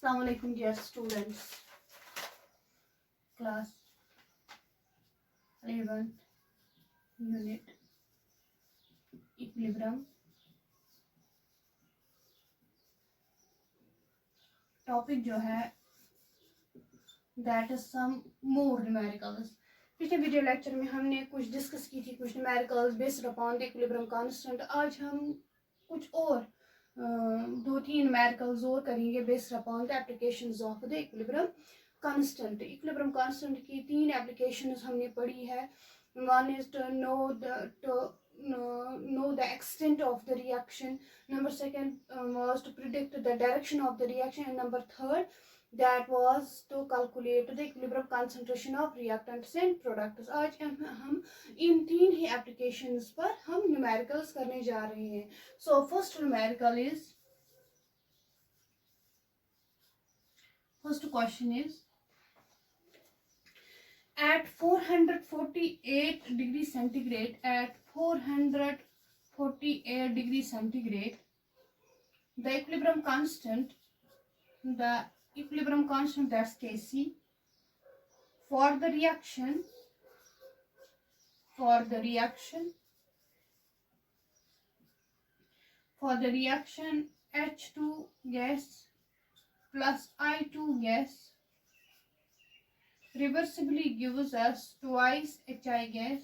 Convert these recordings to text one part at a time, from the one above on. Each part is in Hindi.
Assalamu alaikum dear students, class 11 unit equilibrium. Topic जो है that is some more numericals. पिछले वीडियो लेक्चर में हमने कुछ डिस्कस की थी, कुछ numericals based upon the equilibrium constant. आज हम कुछ और दो तीन न्यूमेरिकल्स और करेंगे based upon the applications of the equilibrium constant. Equilibrium constant की तीन एप्लीकेशंस हमने पढ़ी है. One is to know the extent of the reaction. Number second was to predict the direction of the reaction, and number third that was to calculate the equilibrium concentration of reactants and products. आज हम इन तीन ही applications पर हम numericals करने जा रहे हैं. So first numerical is, first question is, at 448 degrees centigrade, at 448 degrees centigrade, the equilibrium constant that's Kc for the reaction H2 gas plus I2 gas reversibly gives us twice HI gas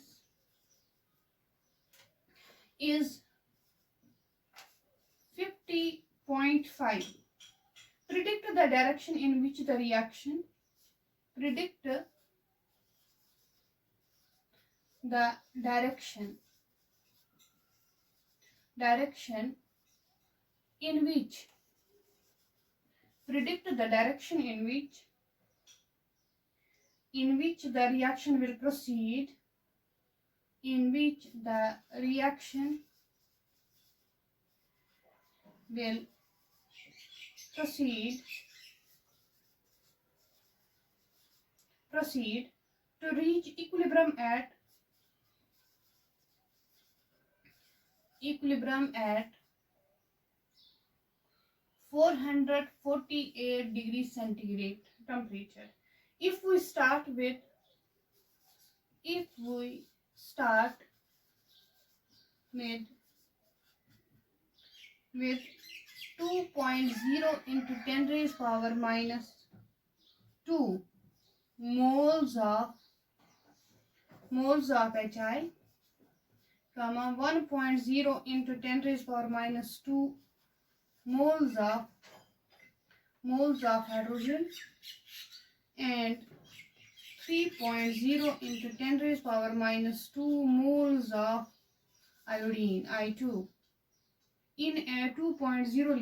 is 50.5. Predict the direction in which the reaction in which the reaction will proceed, to reach equilibrium at 448 degrees centigrade temperature. If we start with 2.0 into 10 raised power minus 2 moles of HI, 1.0 into 10 raised power minus 2 moles of hydrogen, and 3.0 into 10 raised power minus 2 moles of iodine, I2, in a 2.0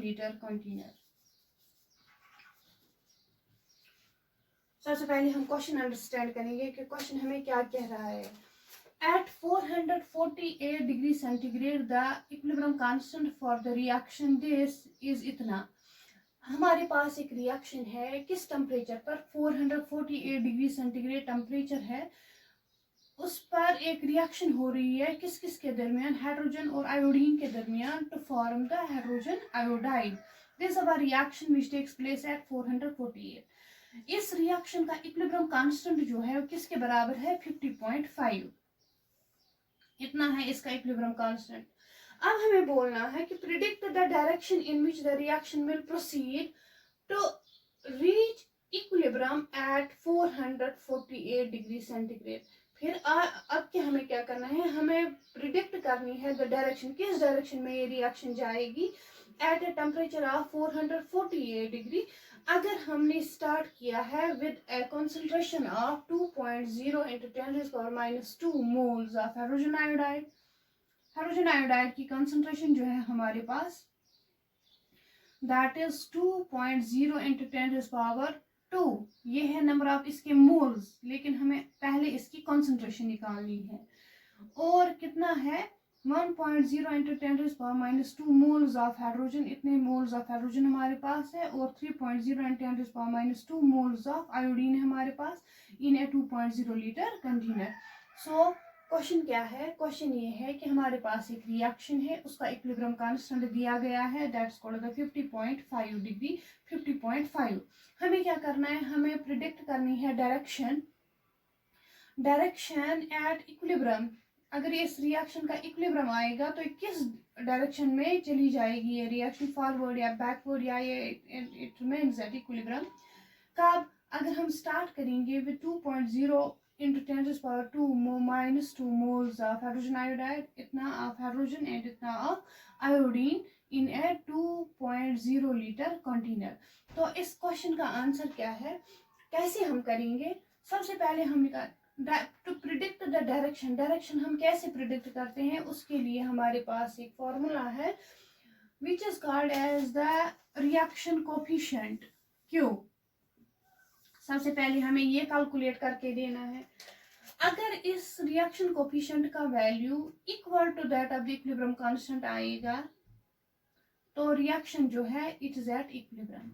liter container. सबसे पहले हम क्वेश्चन अंडरस्टैंड करेंगे कि क्वेश्चन हमें क्या कह रहा है. At 448 degree centigrade, the equilibrium constant for the reaction this is इतना. हमारे पास एक रिएक्शन है किस टेम्परेचर पर, 448 डिग्री सेंटीग्रेड टेम्परेचर है. उस पर एक रिएक्शन हो रही है किस किस के दरमियान, हाइड्रोजन और आयोडीन के दरमियान, to form the hydrogen iodide. This a reaction which takes place at 448. इस रिएक्शन का इक्विलिब्रियम कांस्टेंट जो है वो किसके बराबर है, 50.5. इतना है इसका इक्विलिब्रियम कांस्टेंट. अब हमें बोलना है कि predict the direction in which the reaction will proceed to reach equilibrium at 448 degree centigrade. फिर अब क्या हमें क्या करना है, हमें प्रिडिक्ट करनी है द डायरेक्शन, किस डायरेक्शन में ये रिएक्शन जाएगी at a temperature of 448 degree. अगर हमने स्टार्ट किया है with A concentration of 2.0 into 10 raised power minus 2 moles of hydrogen iodide की कंसंट्रेशन जो है हमारे पास that is 2.0 into 10 raised power 2. ये है नंबर ऑफ इसके मोल्स, लेकिन हमें पहले इसकी कंसंट्रेशन निकालनी है. और कितना है, 1.0 into 10 raised power minus 2 moles of hydrogen, इतने मोल्स ऑफ हाइड्रोजन हमारे पास है, और 3.0 into 10 raised power minus 2 moles of iodine है हमारे पास इन ए 2.0 लीटर कंटेनर. सो क्वेश्चन क्या है, क्वेश्चन ये है कि हमारे पास एक रिएक्शन है, उसका इक्विलिब्रियम कांस्टेंट दिया गया है, दैट्स कॉल्ड द 50.5 डिग्री 50.5। हमें क्या करना है, हमें प्रिडिक्ट करनी है डायरेक्शन एट इक्विलिब्रियम। अगर इस रिएक्शन का इक्विलिब्रियम आएगा तो किस डायरेक्शन में चली जाएगी ये रिएक्शन, फॉरवर्ड या बैकवर्ड, या ये इट रिमेन्स एट इक्विलिब्रियम। कब, अगर हम स्टार्ट करेंगे with 2.0 into 10 to the power 2 minus 2 moles of hydrogen iodide, इतना of hydrogen and इतना of iodine in a 2.0 liter container। तो इस क्वेश्चन का आंसर क्या है, कैसे हम करेंगे। सबसे पहले हम टू प्रिडिक्ट द डायरेक्शन हम कैसे प्रिडिक्ट करते हैं, उसके लिए हमारे पास एक फॉर्मूला है which is called as the reaction coefficient Q। सबसे पहले हमें ये कैलकुलेट करके देना है, अगर इस रिएक्शन कोफिशिएंट का value equal to that of the equilibrium constant आएगा तो रिएक्शन जो है इट इज एट इक्विलिब्रियम।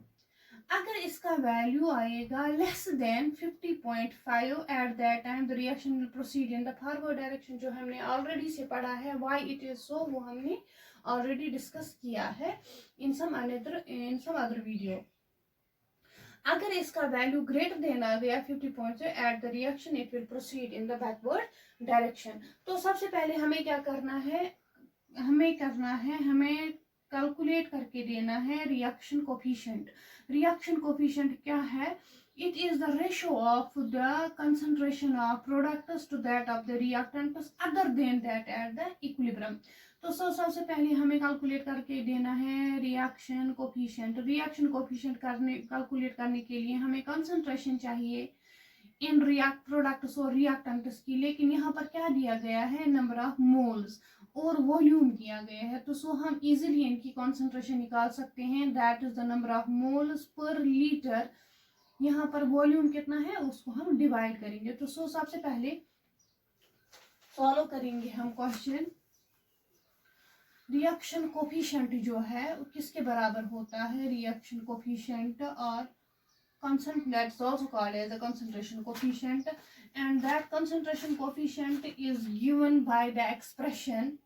अगर इसका वैल्यू आएगा less than 50.5 eight that time the reaction will proceed in the forward direction, जो हमने ऑलरेडी से पढ़ा है व्हाई इट इज सो, वो हमने ऑलरेडी डिस्कस किया है इन सम अदर वीडियो। अगर इसका वैल्यू ग्रेटर देन आ गया 50.0 at the reaction it will proceed in the backward direction. तो सबसे पहले हमें क्या करना है, हमें कैलकुलेट करके देना है रिएक्शन कोफिशिएंट। रिएक्शन कोफिशिएंट क्या है, it is the ratio of the concentration of products to that of the reactants other than that at the equilibrium. तो सबसे पहले हमें कैलकुलेट करके देना है reaction coefficient. Reaction coefficient calculate करने के लिए हमें कंसंट्रेशन चाहिए इन प्रोडक्ट्स और रिएक्टेंट्स की, लेकिन यहाँ पर क्या दिया गया है, नंबर ऑफ मोल्स और वॉल्यूम दिया गया है। तो सो हम इजीली इनकी कंसंट्रेशन निकाल सकते हैं, that is the number of moles per litre. यहाँ पर वॉल्यूम कितना है उसको हम डिवाइड करेंगे। तो सो सबसे पहले फॉलो करेंगे हम क्वेश्चन, रिएक्शन कोफिशिएंट जो है वो किसके बराबर होता है, रिएक्शन कोफिशिएंट और that's also called as the concentration coefficient, and that concentration coefficient is given by the expression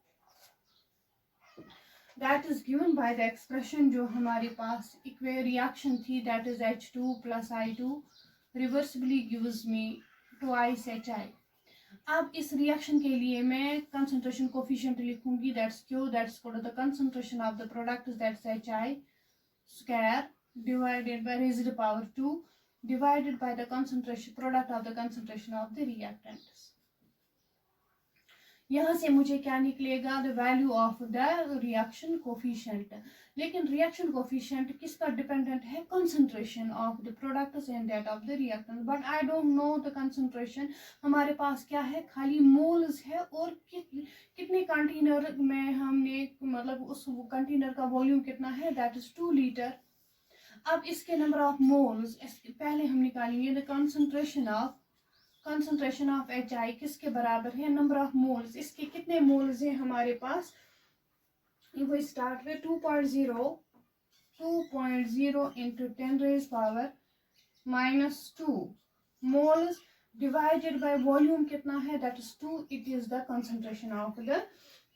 जो हमारे पास रिएक्शन थी, that is H2 plus I2 reversibly gives me twice HI। अब इस रिएक्शन के लिए मैं कंसंट्रेशन कोफिशिएंट लिखूंगी, that's Q, that's called the concentration of the product, that's HI square divided by raised to power 2 divided by the concentration product of the concentration of the reactants। यहाँ से मुझे क्या निकलेगा, the value of the reaction coefficient. लेकिन रिएक्शन कोफिशिएंट किस पर डिपेंडेंट है, concentration of the products and that of the reactant, but I don't know the concentration. हमारे पास क्या है, खाली मोल्स है और कितने कंटेनर में हमने, मतलब उस कंटेनर का वॉल्यूम कितना है, दैट इज 2 लीटर। अब इसके नंबर ऑफ मोल्स पहले हम निकालेंगे, द कंसंट्रेशन ऑफ HI किसके बराबर है, नंबर ऑफ मोल्स, इसके कितने मोल्स हैं हमारे पास, वो स्टार्ट में 2.0 into 10 raised power -2 moles divided by volume कितना है, that is 2, it is the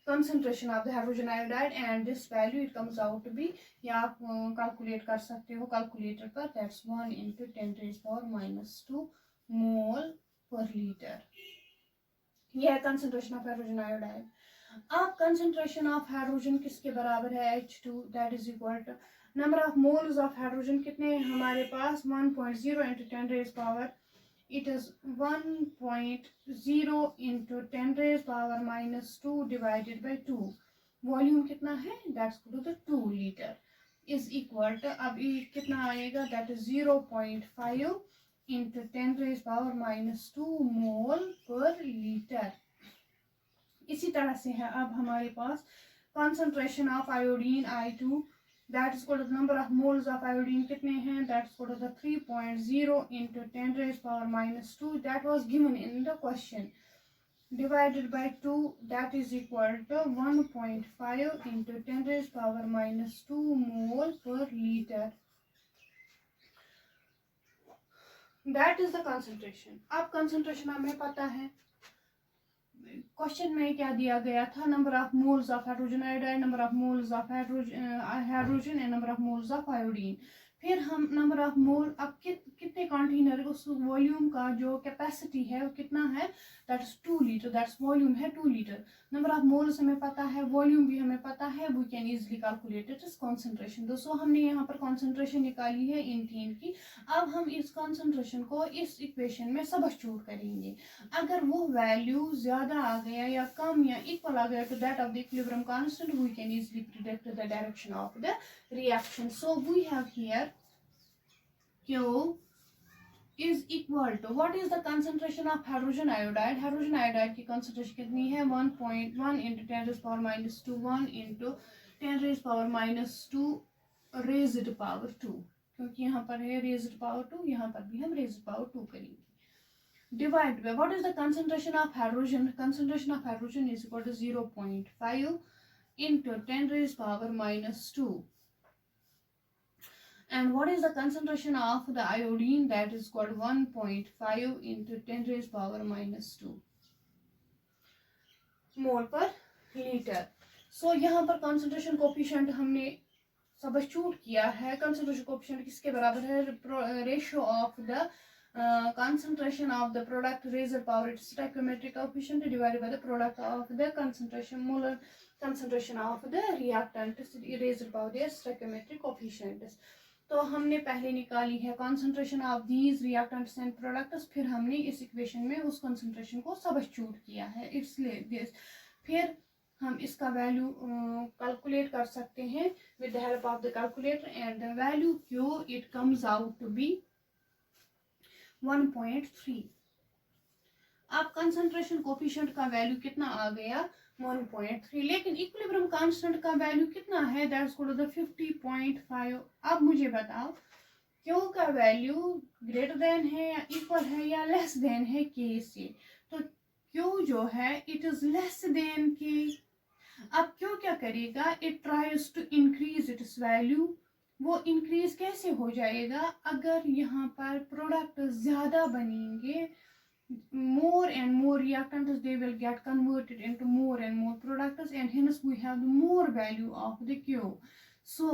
concentration of the hydrogen iodide, and this value it comes out to be, या आप कैलकुलेट कर सकते हो कैलकुलेटर पर, that's 1 into 10 raised power -2 mole per litre. यह है कंसंट्रेशन ऑफ हाइड्रोजन आयोडाइड। अब कंसंट्रेशन ऑफ हाइड्रोजन किसके बराबर है, H2, that is equal to number of moles of hydrogen कितने हैं हमारे पास, 1.0 into 10 raised power, it is 1.0 into 10 raised power -2 divided by 2। Volume कितना है, that's equal to 2 litre is equal to, अब ये कितना आएगा, that is 0.5 into 10 raised power -2 mole per litre. इसी तरह से है अब हमारे पास concentration of iodine I2, that is equal to number of moles of iodine कितने हैं, that is equal to 3.0 into 10 raised power -2, that was given in the question, divided by 2, that is equal to 1.5 into 10 raised power -2 mole per liter। That is the concentration. अब कंसंट्रेशन हमें पता है, क्वेश्चन में क्या दिया गया था, number of moles of hydrogen iodide, number of moles of hydrogen and number of moles of iodine. फिर हम नंबर ऑफ मोल, अब कितने कंटेनर, उस वॉल्यूम का जो कैपेसिटी है वो कितना है, दैट्स 2 लीटर, दैट्स वॉल्यूम है 2 लीटर। नंबर ऑफ मोल्स हमें पता है, वॉल्यूम भी हमें पता है, we can easily calculate it is concentration. दोस्तों हमने यहाँ पर कॉन्सेंट्रेशन निकाली है इन 3 की। अब हम इस कॉन्सेंट्रेशन को इस इक्वेशन में सबस्टिट्यूट करेंगे। अगर वो वैल्यू ज्यादा आ गया या कम या इक्वल आ गया to that of the equilibrium constant, we can easily predict the direction of the reaction. So we have here Q is equal to, what is the concentration of hydrogen iodide? Hydrogen iodide की concentration कितनी है, 1.1 into 10 raised power minus 2, 1 into 10 raised power minus 2 raised power 2, क्योंकि यहाँ पर है raised power 2, यहाँ पर भी हम raised power 2 करेंगे। Divide by, what is the concentration of hydrogen? Concentration of hydrogen is equal to 0.5 into 10 raised power minus 2. And what is the concentration of the iodine? That is called 1.5 into 10 raised power minus 2 mole per litre. सो यहाँ पर concentration coefficient हमने सबस्टिट्यूट किया है। concentration coefficient किसके बराबर है, ratio of the concentration of the product raised power its stoichiometric coefficient divided by the product of the concentration, molar concentration of the reactant raised power their stoichiometric coefficient। तो हमने पहले निकाली है concentration of these reactants and products, फिर हमने इस इक्वेशन में उस कॉन्सेंट्रेशन को सबस्टिट्यूट किया है, इसलिए दिस। फिर हम इसका वैल्यू कैलकुलेट कर सकते हैं with the help of the calculator, and the value Q it comes out to be 1.3। अब कंसंट्रेशन कोफिशिएंट का वैल्यू कितना आ गया, 1.3, लेकिन इक्विलिब्रियम कांस्टेंट का वैल्यू कितना है, दैट्स इक्वल टू 50.5। अब मुझे बताओ क्यू का वैल्यू ग्रेटर देन है या इक्वल है या लेस देन है के से, तो क्यू जो है इट इज लेस देन के। अब क्यू क्या करेगा, it tries to increase its value. वो इंक्रीज कैसे हो जाएगा, अगर यहाँ पर प्रोडक्ट ज्यादा बनेंगे, more and more reactants they will get converted into more and more products, and hence we have more value of the Q. So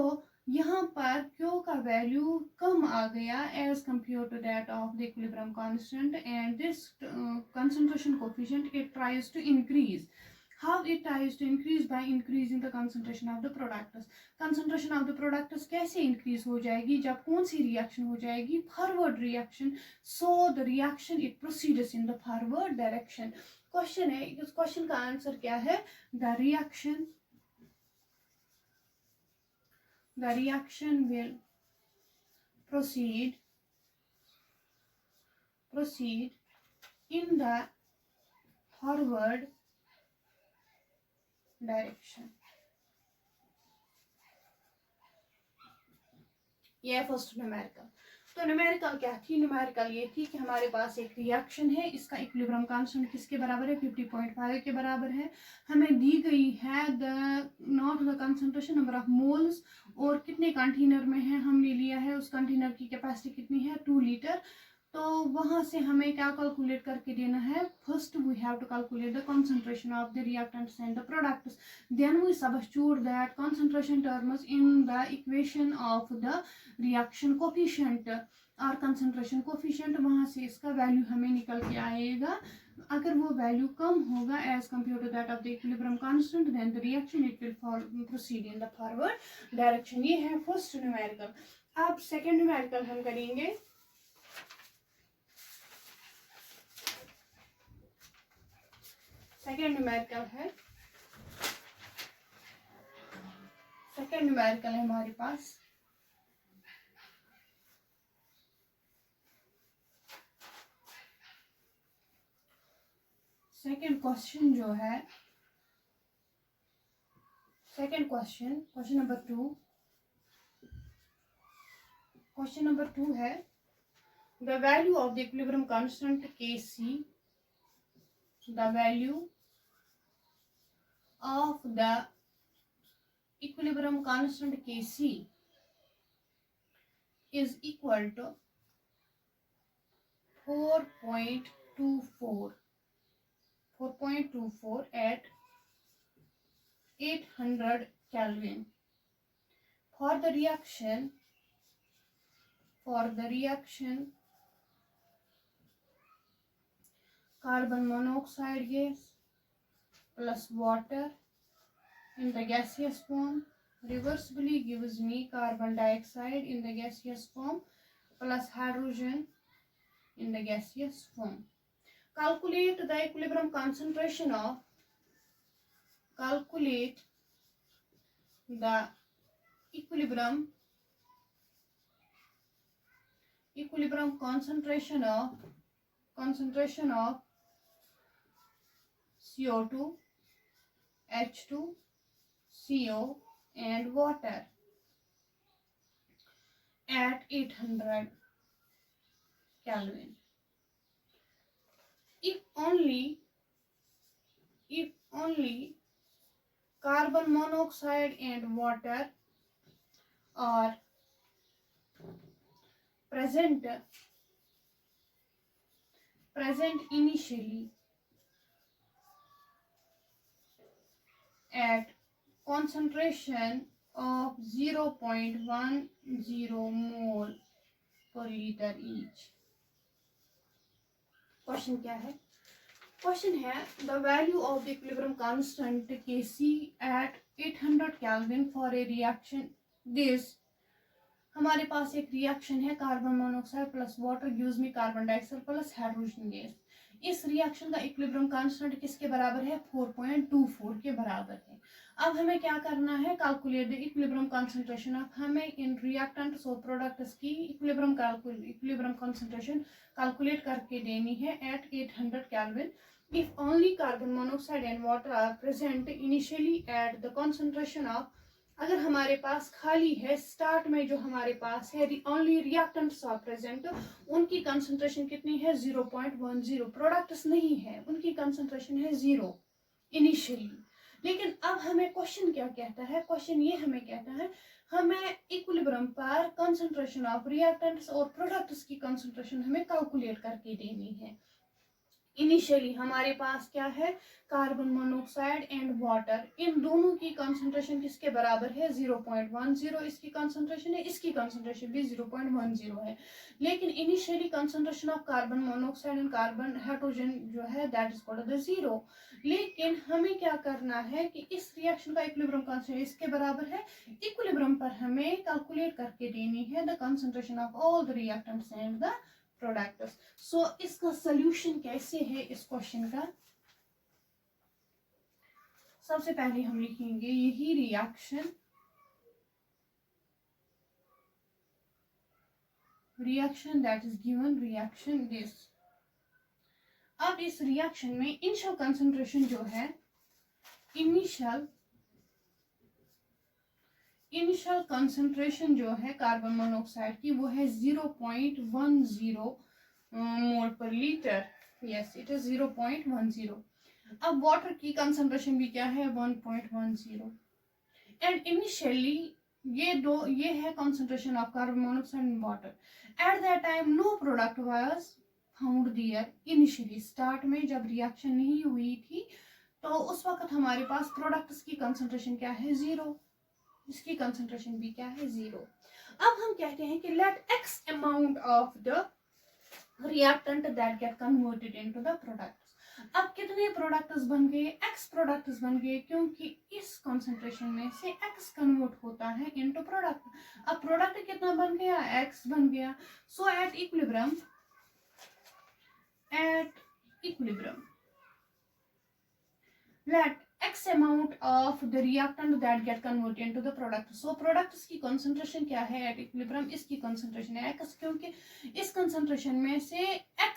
यहाँ पर Q का वैल्यू कम आ गया as compared to that of the equilibrium constant, and this concentration coefficient it tries to increase. How it tries to increase? By increasing the concentration of the products. Concentration of the products कैसे increase हो जाएगी, जब कौन सी reaction हो जाएगी, forward reaction. So the reaction it proceeds in the forward direction. Question है, इस question का आंसर क्या है, the reaction will proceed in the forward direction. ये फर्स्ट न्यूमेरिकल। तो न्यूमेरिकल क्या थी, न्यूमेरिकल ये थी कि हमारे पास एक रिएक्शन है, इसका इक्विलिब्रियम कांस्टेंट किसके बराबर है, 50.5 के बराबर है। हमें दी गई है the not the concentration, number of moles, और कितने कंटेनर में है हमने लिया है, उस कंटेनर की कैपेसिटी कितनी है, 2 लीटर। तो वहां से हमें क्या कैलकुलेट करके देना है, first we have to calculate the concentration of the reactants and the products, then we substitute that concentration terms in the equation of the reaction coefficient और कंसंट्रेशन कोफिशिएंट, वहां से इसका वैल्यू हमें निकल के आएगा। अगर वो वैल्यू कम होगा as compare to that of the equilibrium constant, then the reaction it will proceed in the forward direction. ये है फर्स्ट न्यूमेरिकल। अब सेकेंड न्यूमेरिकल हम करेंगे। सेकेंड न्यूमेरिकल है हमारे पास, सेकेंड क्वेश्चन जो है, second question number 2, question number 2 है the value of the equilibrium constant Kc, the value of the equilibrium constant Kc is equal to 4.24 4.24 at 800 Kelvin. For the reaction carbon monoxide gas plus water in the gaseous form reversibly gives me carbon dioxide in the gaseous form plus hydrogen in the gaseous form. Calculate the equilibrium concentration of concentration of CO2, H2, CO and water at 800 Kelvin. If only carbon monoxide and water are present initially at concentration of 0.10 mole per liter each. Question क्या है? क्वेश्चन है the value of the equilibrium constant Kc at 800 Kelvin for a reaction this. हमारे पास एक रिएक्शन है carbon monoxide plus water gives me carbon dioxide plus hydrogen gas. इस रिएक्शन का इक्विलिब्रियम कांस्टेंट किसके बराबर है? 4.24 के बराबर है. अब हमें क्या करना है? Calculate the equilibrium concentration of. हमें इन रिएक्टेंट्स और प्रोडक्ट्स की इक्विलिब्रियम कंसंट्रेशन कैलकुलेट करके देनी है at 800 kelvin. If only carbon monoxide and water are present initially at the concentration of. अगर हमारे पास खाली है स्टार्ट में जो हमारे पास है ओनली रिएक्टेंट्स आर प्रेजेंट, उनकी कंसंट्रेशन कितनी है? 0.10. प्रोडक्ट्स नहीं है, उनकी कंसंट्रेशन है 0 इनिशियली. लेकिन अब हमें क्वेश्चन क्या कहता है? क्वेश्चन ये हमें कहता है हमें इक्विलिब्रियम पर कंसंट्रेशन ऑफ रिएक्टेंट्स और प्रोडक्ट्स की कंसंट्रेशन हमें कैलकुलेट करके देनी है. इनिशियली हमारे पास क्या है? कार्बन मोनोऑक्साइड एंड वाटर, इन दोनों की कंसंट्रेशन किसके बराबर है? 0.10. इसकी कंसंट्रेशन है, इसकी कंसंट्रेशन भी 0.10 है. लेकिन initially concentration of carbon monoxide and carbon hydrogen जो है दैट इज कॉल्ड द 0. लेकिन हमें क्या करना है कि इस रिएक्शन का इक्विलिब्रियम कंसंट्रेशन इसके बराबर है. इक्विलिब्रियम पर हमें कैलकुलेट करके देनी है the concentration of all the reactants and the products. So इसका सॉल्यूशन कैसे है इस क्वेश्चन का? सबसे पहले हम लिखेंगे यही reaction that is given reaction this. अब इस रिएक्शन में इनिशियल कंसंट्रेशन जो है इनिशियल कंसंट्रेशन जो है कार्बन मोनोऑक्साइड की वो है 0.10 मोल per litre. Yes, it is 0.10. अब वाटर की कंसंट्रेशन भी क्या है? 1.10. एंड इनिशियली ये है concentration of carbon monoxide and water. At that time no product was found there. Initially start में जब रिएक्शन नहीं हुई थी तो उस वक्त हमारे पास प्रोडक्ट्स की कंसंट्रेशन क्या है? 0. इसकी कंसंट्रेशन भी क्या है? 0. अब हम कहते हैं कि let x amount of the reactant that get converted into the products. अब कितने प्रोडक्ट्स बन गए? x प्रोडक्ट्स बन गए, क्योंकि इस कंसंट्रेशन में से x कन्वर्ट होता है इनटू प्रोडक्ट. अब प्रोडक्ट कितना बन गया? x बन गया. So at equilibrium let x amount of the reactant that get converted into the product. So products की concentration क्या है at equilibrium? इसकी concentration है x, क्योंकि इस concentration में से x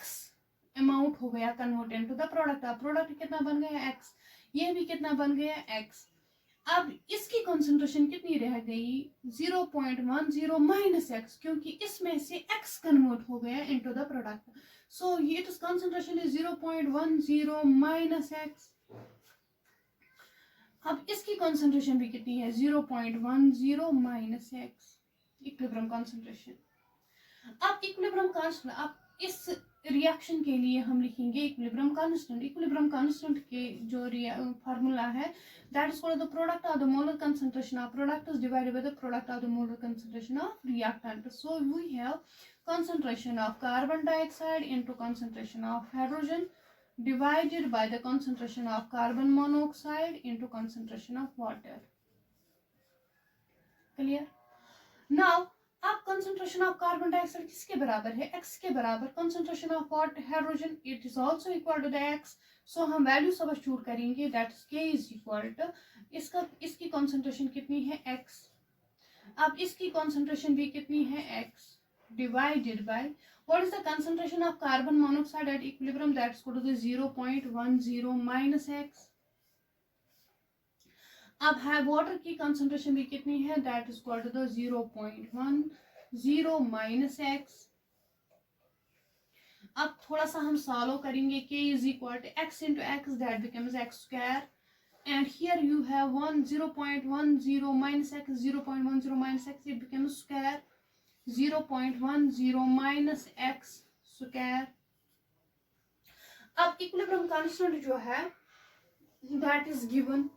amount हो गया converted into the product. अब product कितना बन गया? x. ये भी कितना बन गया? x. अब इसकी concentration कितनी रह गई? 0.10 minus x, क्योंकि इसमें से x convert हो गया into the product. So its concentration is 0.10 minus x. अब इसकी कंसंट्रेशन भी कितनी है? 0.10 माइनस x. Equilibrium concentration. अब इक्विलिब्रियम कांस्टेंट, अब इस रिएक्शन के लिए हम लिखेंगे इक्विलिब्रियम कांस्टेंट। इक्विलिब्रियम कांस्टेंट के जो फार्मूला है that is called the product of the molar concentration of product is divided by the product of the molar concentration of reactant. So we have concentration of carbon dioxide into concentration of hydrogen divided by the concentration of carbon monoxide into concentration of water. Clear? Now अब concentration of carbon dioxide किसके बराबर है? x के बराबर। concentration of what? Hydrogen, it is also equal to the x. So हम वैल्यू सब्स्टिट्यूट करेंगे, that is k is equal to इसकी concentration कितनी है? x। अब इसकी concentration भी कितनी है? x divided by what is the concentration of carbon monoxide at equilibrium? That's equal to the 0.10 minus x. अब है वाटर की कंसंट्रेशन भी कितनी है? That is equal to the 0.10 minus x। अब थोड़ा सा हम सॉल्व करेंगे। k is equal to x into x, that becomes x square, and here you have 0.10 minus x, 0.10 minus x, it becomes square 0.10 minus x square. अब इक्विलिब्रियम कांस्टेंट जो है that is given,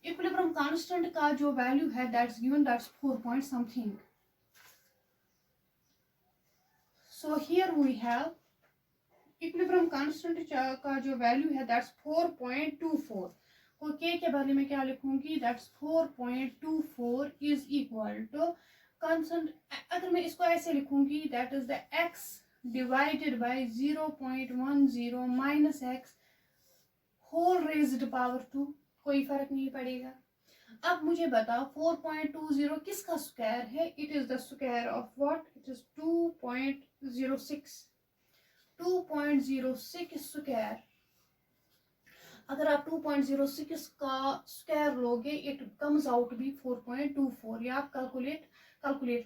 equilibrium constant का जो वैल्यू है that's given, that's 4 point something. So here we have equilibrium constant का जो वैल्यू है दैट्स 4.24। और k के बारे में क्या लिखूंगी? That's 4.24 is equal to constant. अगर मैं इसको ऐसे लिखूंगी that is the x divided by 0.10 minus x whole raised power 2, कोई फर्क नहीं पड़ेगा। अब मुझे बताओ 4.20 किसका स्क्वायर है? It is the square of what? It is 2.06 square. अगर आप 2.06 का स्क्वायर लोगे इट कम्स आउट भी 4.24, या आप कैलकुलेट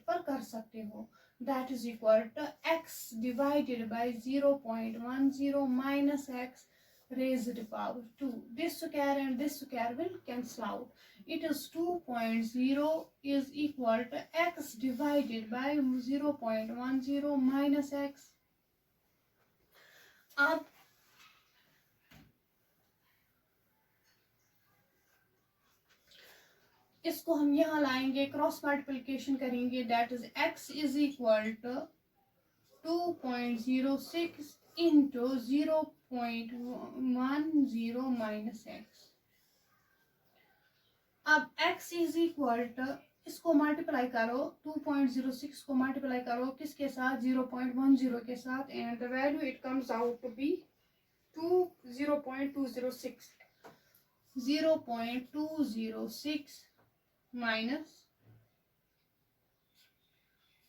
पर कर सकते हो। That is equal to x divided by 0.10 minus x raised power 2. This square and this square will cancel out. It is 2.0 is equal to x divided by 0.10 minus x. अब इसको हम यहाँ लाएंगे, क्रॉस मल्टीप्लिकेशन करेंगे, that is x is equal to 2.06 into 0.10 minus x। अब x इज इक्वल टू इसको मल्टीप्लाई करो, 2.06 को मल्टीप्लाई करो किसके साथ? 0.10 के साथ, and the value it comes out to be 0.206 minus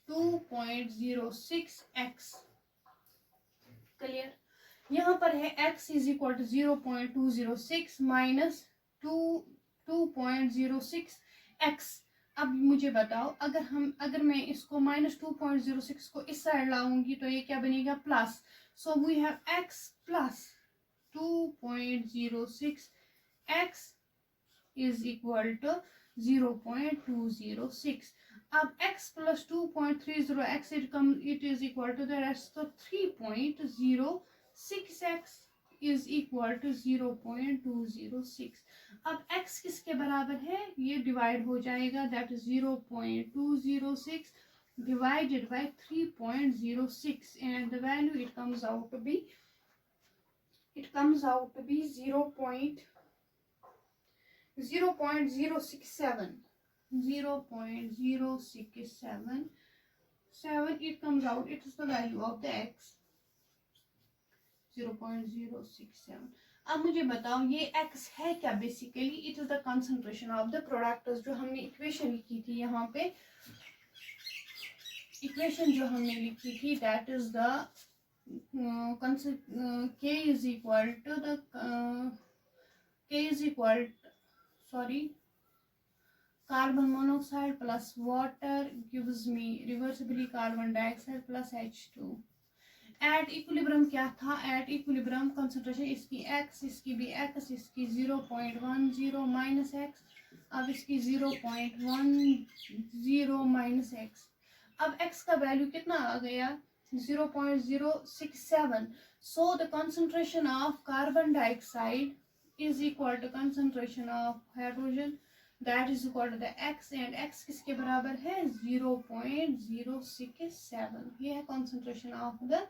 2.06x। Clear? यहाँ पर है x is equal to 0.206 minus 2.06x। अब मुझे बताओ अगर मैं इसको माइनस 2.06 को इस साइड लाऊंगी तो ये क्या बनेगा? Plus. So we have x plus 2.06x is equal to 0.206। अब x plus 2.30x it is equal to the rest of 3.06x is equal to 0.206। अब x किसके बराबर है? ये डिवाइड हो जाएगा, that is 0.206 divided by 3.06, and the value it comes out to be 0.067 it comes out, it is the value of the x 0.067। अब मुझे बताओ ये x है क्या? Basically it is the concentration of the product. जो हमने इक्वेशन लिखी थी यहाँ पे, इक्वेशन जो हमने लिखी थी that is the k is equal to the carbon monoxide plus water gives me reversibly carbon dioxide plus H2। At equilibrium क्या था? एट इक्विलिब्रियम कंसंट्रेशन इसकी x, इसकी भी x, इसकी 0.10 माइनस x, अब इसकी 0.10 माइनस x। अब x का वैल्यू कितना आ गया? 0.067. So the concentration of carbon dioxide is equal to concentration of hydrogen, that is equal to the x, and x किसके बराबर है 0.067. ये है concentration of the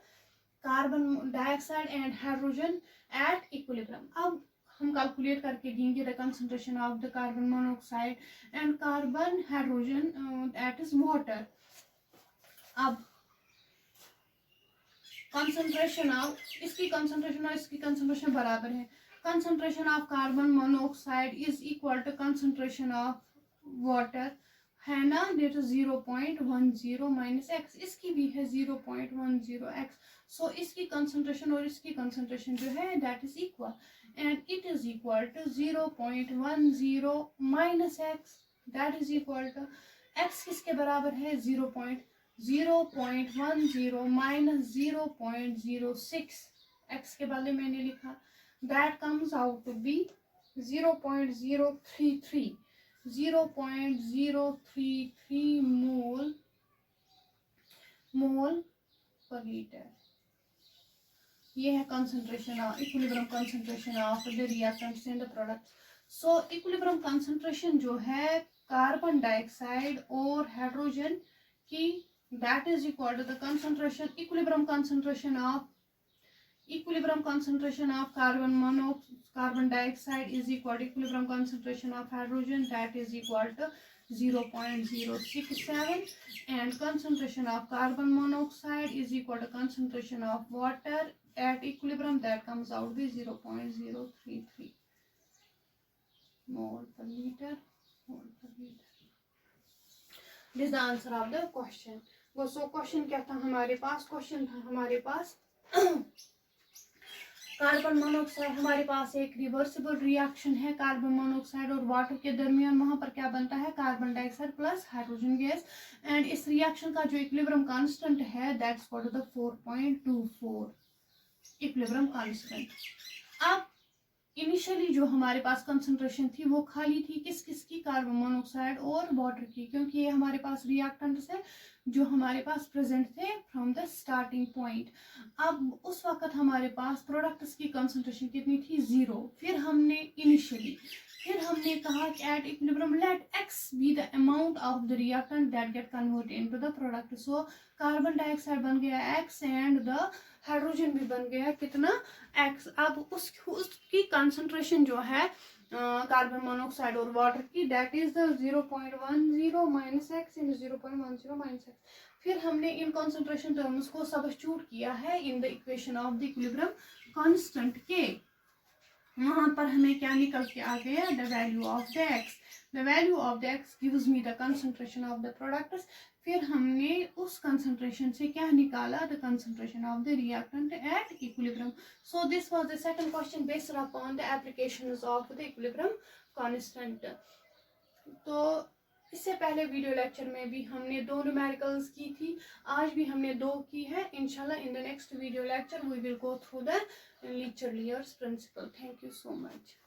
carbon dioxide and hydrogen at equilibrium. अब हम कैलकुलेट करके देंगे the concentration of the carbon monoxide and carbon hydrogen that is water. अब concentration of इसकी concentration और इसकी concentration बराबर है. Concentration of carbon monoxide is equal to concentration of water है ना, that is 0.10 minus x. इसकी भी है 0.10 x. So इसकी concentration और इसकी concentration जो है that is equal, and it is equal to 0.10 minus x, that is equal to x किसके बराबर है 0.10 minus 0.06. x के बदले मैंने लिखा, that comes out to be 0.033 mole per liter. ये है concentration of equilibrium concentration of the reactants in the products. So equilibrium concentration जो है कार्बन डाइऑक्साइड और हाइड्रोजन की, that is equal to the concentration equilibrium concentration of carbon dioxide is equal to equilibrium concentration of hydrogen, that is equal to 0.067, and concentration of carbon monoxide is equal to concentration of water at equilibrium, that comes out to 0.033 mole per liter. This is the answer of the question. So question क्या था हमारे पास? Question था हमारे पास कार्बन मोनोऑक्साइड, हमारे पास एक रिवर्सिबल रिएक्शन है कार्बन मोनोऑक्साइड और वाटर के दरमियान. वहां पर क्या बनता है carbon dioxide plus hydrogen gas, and इस रिएक्शन का जो इक्विलिब्रियम कांस्टेंट है that's equal to the 4.24 equilibrium constant. अब इनिशियली जो हमारे पास कंसंट्रेशन थी वो खाली थी किस किस की, कार्बन मोनोऑक्साइड और वाटर की, क्योंकि ये हमारे पास रिएक्टेंट्स है जो हमारे पास प्रेजेंट थे फ्रॉम द स्टार्टिंग पॉइंट. अब उस वक्त हमारे पास प्रोडक्ट्स की कंसंट्रेशन कितनी थी 0. फिर हमने कहा कि at equilibrium let x be the amount of the reactant that get converted into the product. So carbon dioxide बन गया x एंड द हाइड्रोजन भी बन गया कितना x. अब उसकी कंसंट्रेशन जो है कार्बन मोनोऑक्साइड और वाटर की that is the 0.10 minus x in 0.10 minus x. फिर हमने इन कंसंट्रेशन टर्म्स को सब्स्टिट्यूट किया है इन the equation of the equilibrium constant के. वहां पर हमें क्या निकल के आ गया, the value of the x. The value of the x gives me the concentration of the products. फिर हमने उस कंसंट्रेशन से क्या निकाला, the concentration of the reactant at equilibrium. So this was the second question based upon the applications of the equilibrium constant. तो इससे पहले वीडियो लेक्चर में भी हमने 2 न्यूमेरिकल्स की थी, आज भी हमने 2 की है. इंशाल्लाह in the next video lecture we will go through the Lichterlier's principle. Thank you so much.